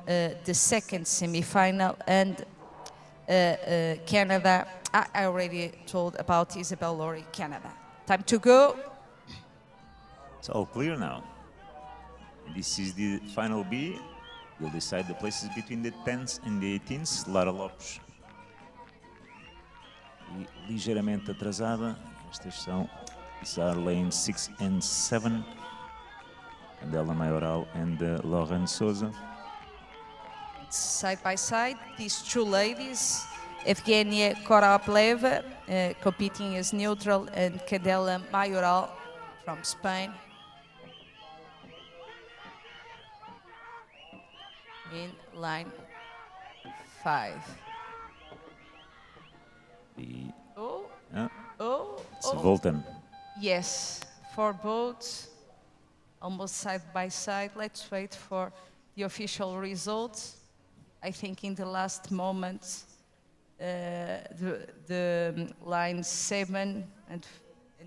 the second semi-final, and Canada. I already told about Isabel Laurie, Canada. Time to go. It's all clear now. This is the final B. We'll decide the places between the 10s and the 18s. Lara Lopes. E ligeiramente atrasada. Estas são lane 6 and 7. Candela Maioral and Lauren Souza. Side by side, these two ladies, Evgenia Koropleva, competing as neutral, and Candela Maioral from Spain. In line 5. It's Volten. Yes, 4 boats, almost side by side. Let's wait for the official results. I think in the last moments, the line 7 and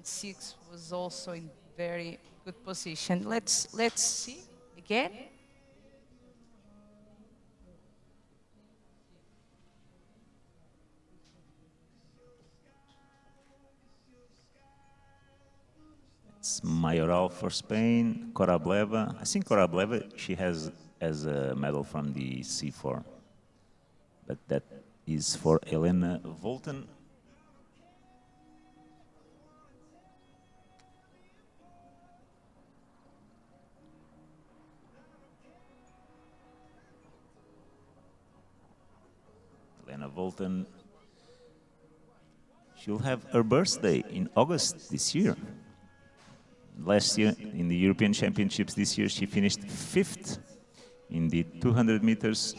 6 was also in very good position. Let's see again. It's Mayoral for Spain, Koropleva. I think Koropleva, she has a medal from the C4. But that is for Elena Volten. Elena Volten, she'll have her birthday in August this year. Last year, in the European Championships this year, she finished 5th in the 200 meters,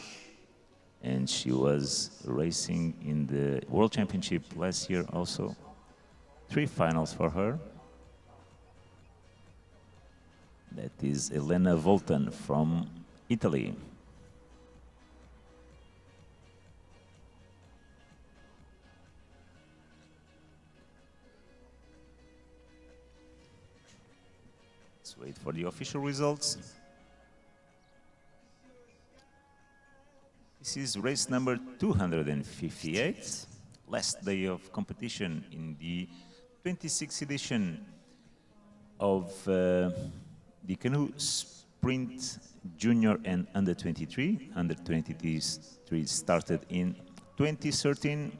and she was racing in the World Championship last year also. 3 finals for her. That is Elena Volten from Italy. Let's wait for the official results. This is race number 258, last day of competition in the 26th edition of the Canoe Sprint Junior and Under 23. Under 23 started in 2013.